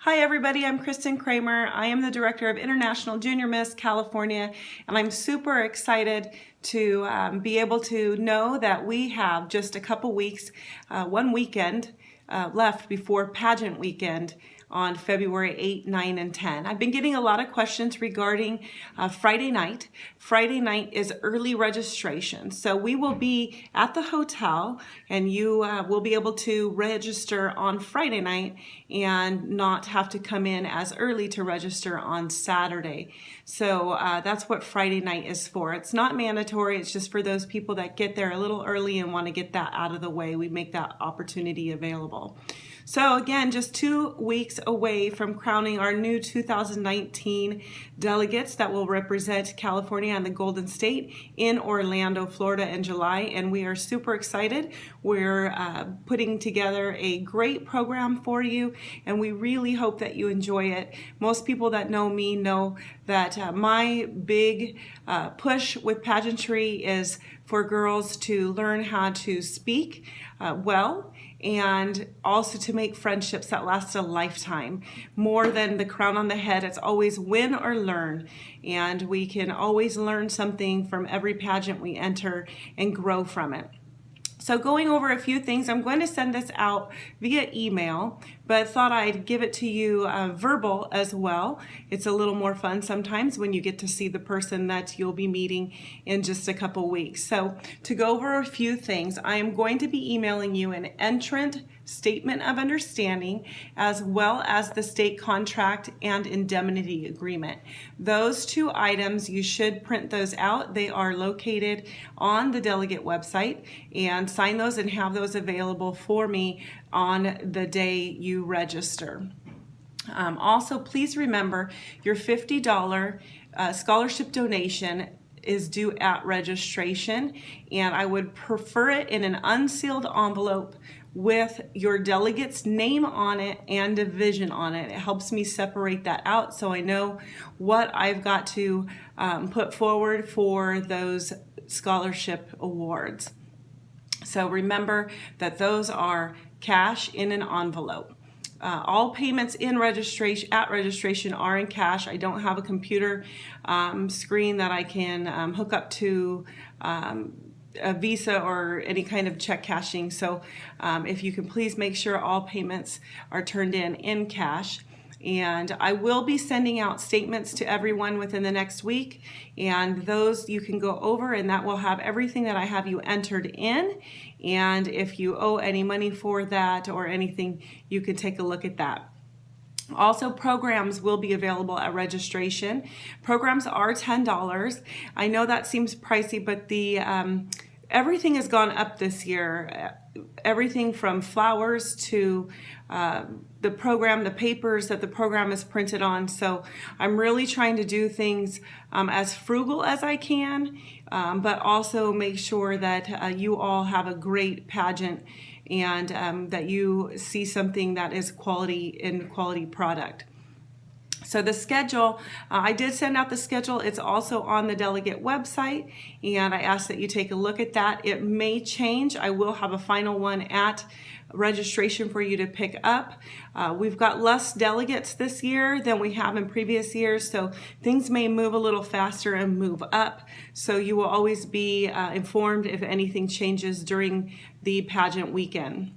Hi everybody, I'm Kristen Kramer. I am the Director of International Junior Miss California, and I'm super excited to be able to know that we have just a couple weeks, one weekend left before pageant weekend on February 8, 9, and 10. I've been getting a lot of questions regarding Friday night. Friday night is early registration. So we will be at the hotel and you will be able to register on Friday night and not have to come in as early to register on Saturday. So that's what Friday night is for. It's not mandatory, it's just for those people that get there a little early and want to get that out of the way. We make that opportunity available. So again, just 2 weeks away from crowning our new 2019 delegates that will represent California and the Golden State in Orlando, Florida in July, and we are super excited. We're putting together a great program for you, and we really hope that you enjoy it. Most people that know me know that my big push with pageantry is for girls to learn how to speak well, and also to make friendships that last a lifetime. More than the crown on the head, it's always win or learn. And we can always learn something from every pageant we enter and grow from it. So going over a few things, I'm going to send this out via email, but thought I'd give it to you verbal as well. It's a little more fun sometimes when you get to see the person that you'll be meeting in just a couple weeks. So to go over a few things, I am going to be emailing you an entrant statement of understanding as well as the state contract and indemnity agreement. Those two items, you should print those out. They are located on the delegate website, and sign those and have those available for me on the day you register. Also, please remember your $50 scholarship donation is due at registration, and I would prefer it in an unsealed envelope with your delegate's name on it and division on it. It helps me separate that out so I know what I've got to put forward for those scholarship awards. So remember that those are cash in an envelope. All payments at registration are in cash. I don't have a computer screen that I can hook up to a Visa or any kind of check cashing. So if you can please make sure all payments are turned in cash. And I will be sending out statements to everyone within the next week, and those you can go over, and that will have everything that I have you entered in. And if you owe any money for that or anything, you can take a look at that. Also, programs will be available at registration. Programs are $10. I know that seems pricey, but the everything has gone up this year. Everything from flowers to the program, the papers that the program is printed on. So I'm really trying to do things as frugal as I can, but also make sure that you all have a great pageant and that you see something that is quality product. So the schedule, I did send out the schedule. It's also on the delegate website, and I ask that you take a look at that. It may change. I will have a final one at registration for you to pick up. We've got less delegates this year than we have in previous years, so things may move a little faster and move up. So you will always be informed if anything changes during the pageant weekend.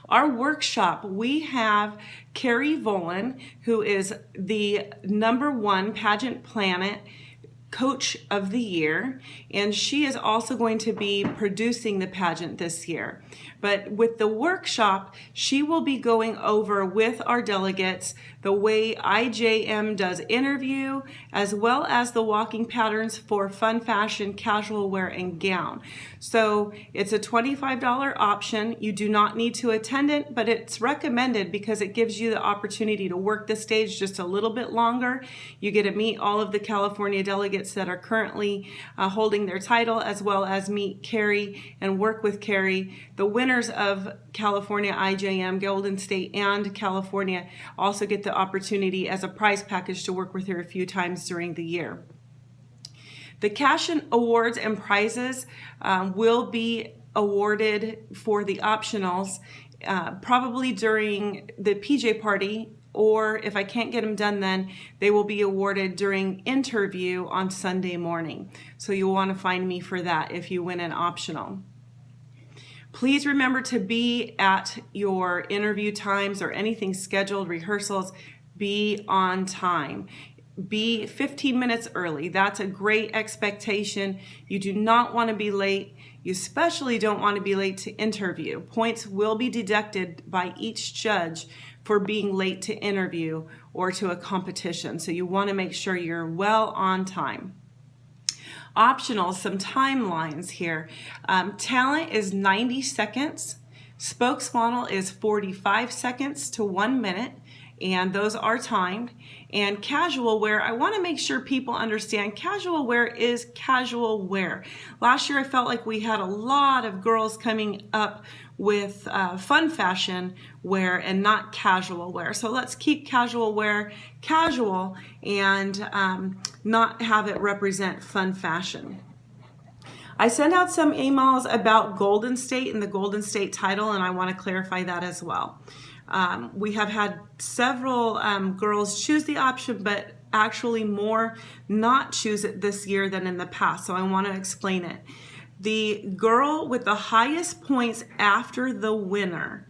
Our workshop, we have Carrie Volin, who is the #1 Pageant Planet Coach of the Year, and she is also going to be producing the pageant this year. But with the workshop, she will be going over with our delegates the way IJM does interview, as well as the walking patterns for fun fashion, casual wear, and gown. So it's a $25 option. You do not need to attend it, but it's recommended because it gives you the opportunity to work the stage just a little bit longer. You get to meet all of the California delegates that are currently holding their title, as well as meet Carrie and work with Carrie. The winners of California IJM, Golden State, and California also get the opportunity as a prize package to work with her a few times during the year. The cash and awards and prizes will be awarded for the optionals probably during the PJ party or if I can't get them done then, they will be awarded during interview on Sunday morning. So you'll want to find me for that if you win an optional. Please remember to be at your interview times or anything scheduled, rehearsals, be on time. Be 15 minutes early. That's a great expectation. You do not want to be late. You especially don't want to be late to interview. Points will be deducted by each judge for being late to interview or to a competition. So you want to make sure you're well on time. Optional, some timelines here. Talent is 90 seconds. Spokesmodel is 45 seconds to 1 minute. And those are timed. And casual wear, I want to make sure people understand casual wear is casual wear. Last year I felt like we had a lot of girls coming up with fun fashion wear and not casual wear. So let's keep casual wear casual and not have it represent fun fashion. I sent out some emails about Golden State and the Golden State title, and I want to clarify that as well. We have had several girls choose the option, but actually more not choose it this year than in the past, so I want to explain it. The girl with the highest points after the winner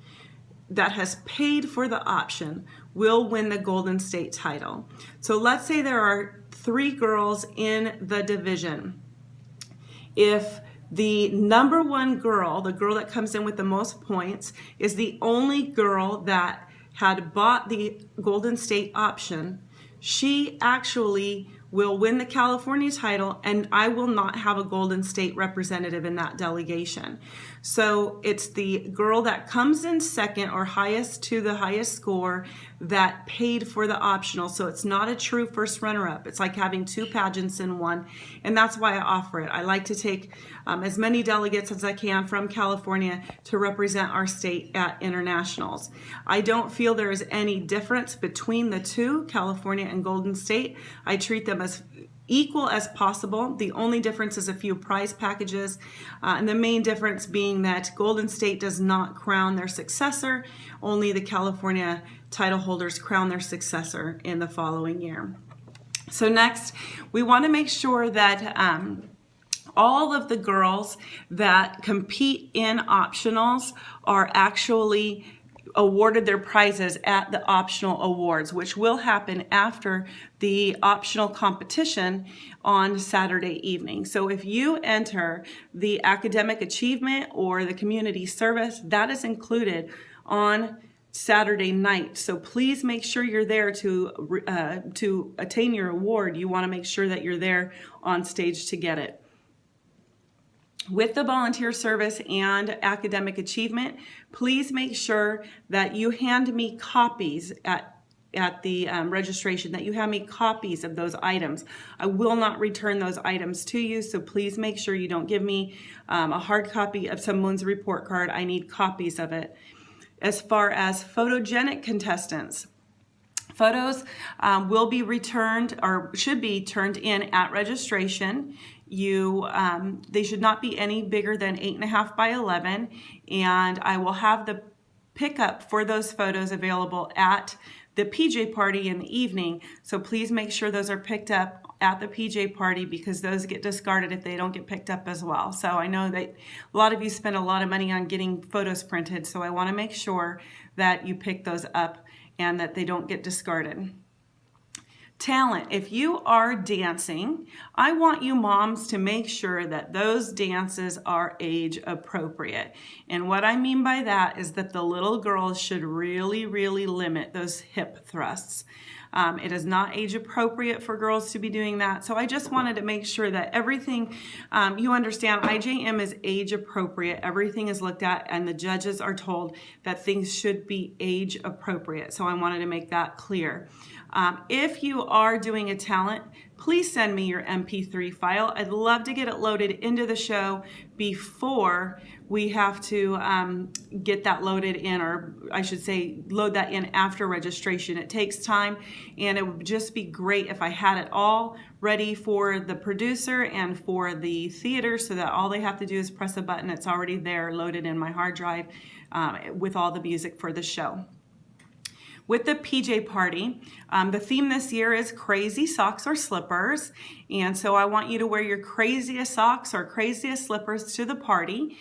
that has paid for the option will win the Golden State title. So let's say there are 3 girls in the division. If the number 1 girl, the girl that comes in with the most points, is the only girl that had bought the Golden State option, she actually will win the California title, and I will not have a Golden State representative in that delegation. So it's the girl that comes in second or highest to the highest score that paid for the optional. So it's not a true first runner-up. It's like having 2 pageants in one, and that's why I offer it. I like to take as many delegates as I can from California to represent our state at internationals. I don't feel there is any difference between the two, California and Golden State. I treat them as equal as possible. The only difference is a few prize packages, and the main difference being that Golden State does not crown their successor. Only the California title holders crown their successor in the following year. So next, we want to make sure that all of the girls that compete in optionals are actually awarded their prizes at the optional awards, which will happen after the optional competition on Saturday evening. So if you enter the academic achievement or the community service, that is included on Saturday night. So please make sure you're there to attain your award. You want to make sure that you're there on stage to get it. With the volunteer service and academic achievement, please make sure that you hand me copies at the registration, that you have me copies of those items. I will not return those items to you, so please make sure you don't give me a hard copy of someone's report card. I need copies of it. As far as photogenic contestants, photos will be returned or should be turned in at registration. They should not be any bigger than 8.5 by 11, and I will have the pickup for those photos available at the PJ party in the evening. So please make sure those are picked up at the PJ party, because those get discarded if they don't get picked up as well. So I know that a lot of you spend a lot of money on getting photos printed, so I want to make sure that you pick those up and that they don't get discarded. Talent. If you are dancing, I want you moms to make sure that those dances are age appropriate. And what I mean by that is that the little girls should really, really limit those hip thrusts. It is not age appropriate for girls to be doing that. So I just wanted to make sure that everything, you understand, IJM is age appropriate. Everything is looked at and the judges are told that things should be age appropriate. So I wanted to make that clear. If you are doing a talent, please send me your MP3 file. I'd love to get it loaded into the show before we have to get that loaded in, or I should say load that in after registration. It takes time, and it would just be great if I had it all ready for the producer and for the theater so that all they have to do is press a button. It's already there loaded in my hard drive with all the music for the show. with the PJ party, the theme this year is crazy socks or slippers. And so I want you to wear your craziest socks or craziest slippers to the party.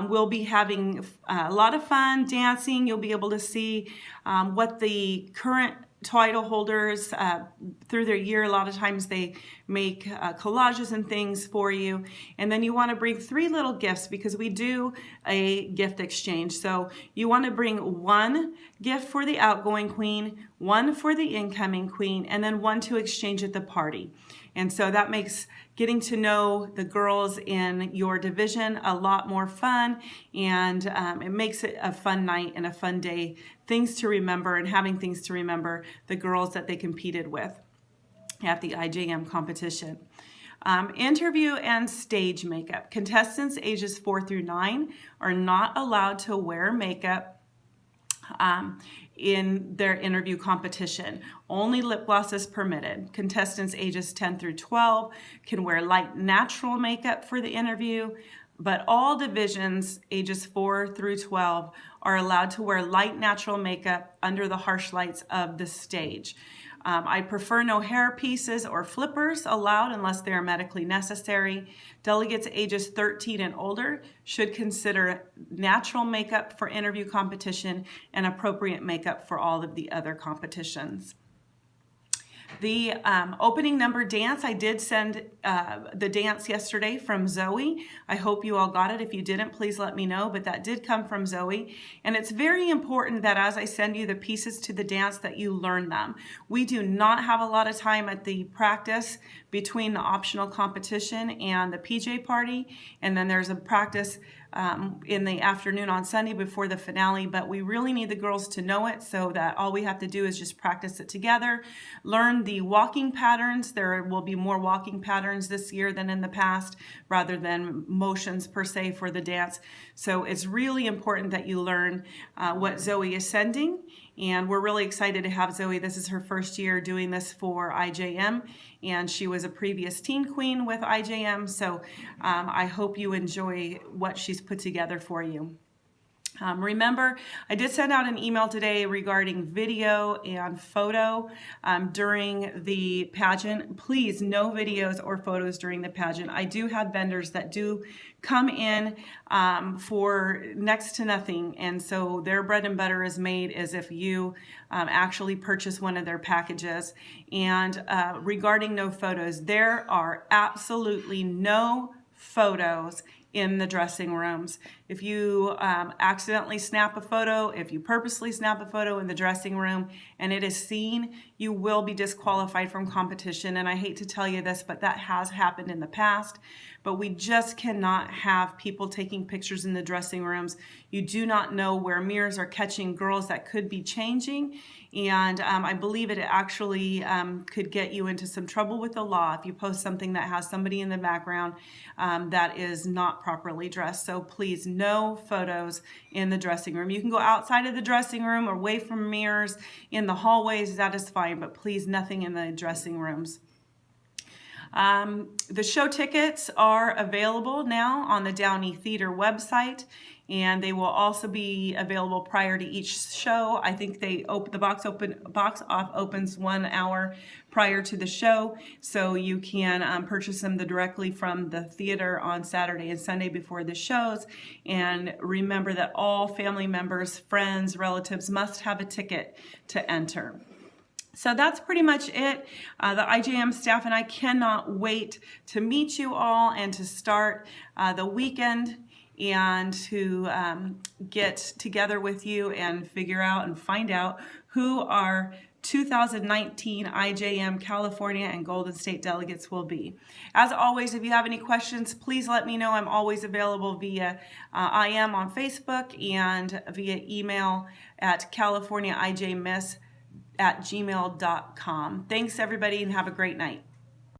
We'll be having a lot of fun dancing. You'll be able to see what the current title holders through their year, a lot of times they make collages and things for you. And then you want to bring 3 little gifts because we do a gift exchange. So you want to bring 1 gift for the outgoing queen, 1 for the incoming queen, and then 1 to exchange at the party. And so that makes getting to know the girls in your division a lot more fun, and it makes it a fun night and a fun day, things to remember and having things to remember the girls that they competed with at the IJM competition. Interview and stage makeup. Contestants ages 4 through 9 are not allowed to wear makeup in their interview competition. Only lip gloss is permitted. Contestants ages 10 through 12 can wear light natural makeup for the interview, but all divisions ages 4 through 12 are allowed to wear light natural makeup under the harsh lights of the stage. I prefer no hair pieces or flippers allowed unless they are medically necessary. Delegates ages 13 and older should consider natural makeup for interview competition and appropriate makeup for all of the other competitions. The opening number dance, I did send the dance yesterday from Zoe. I hope you all got it. If you didn't, please let me know, but that did come from Zoe. And it's very important that as I send you the pieces to the dance that you learn them. We do not have a lot of time at the practice between the optional competition and the PJ party, and then there's a practice in the afternoon on Sunday before the finale, but we really need the girls to know it so that all we have to do is just practice it together, learn the walking patterns. There will be more walking patterns this year than in the past rather than motions per se for the dance. So it's really important that you learn what Zoe is sending, and we're really excited to have Zoe. This is her first year doing this for IJM, and she was a previous teen queen with IJM, so I hope you enjoy what she's put together for you. Remember, I did send out an email today regarding video and photo during the pageant. Please, no videos or photos during the pageant. I do have vendors that do come in for next to nothing, and so their bread and butter is made as if you actually purchase one of their packages. And regarding no photos, there are absolutely no photos in the dressing rooms. If you accidentally snap a photo, if you purposely snap a photo in the dressing room and it is seen, you will be disqualified from competition. And I hate to tell you this, but that has happened in the past. But we just cannot have people taking pictures in the dressing rooms. You do not know where mirrors are catching girls that could be changing. And I believe it actually could get you into some trouble with the law if you post something that has somebody in the background that is not properly dressed. So please, no photos in the dressing room. You can go outside of the dressing room or away from mirrors in the hallways, that is fine, but please, nothing in the dressing rooms. The show tickets are available now on the Downey Theater website, and they will also be available prior to each show. I think the box off opens 1 hour prior to the show, so you can purchase them directly from the theater on Saturday and Sunday before the shows. And remember that all family members, friends, relatives must have a ticket to enter. So that's pretty much it. The IJM staff and I cannot wait to meet you all and to start the weekend and to get together with you and figure out and find out who our 2019 IJM California and Golden State delegates will be. As always, if you have any questions, please let me know. I'm always available via IM on Facebook and via email at californiaijmiss@gmail.com. Thanks, everybody, and have a great night.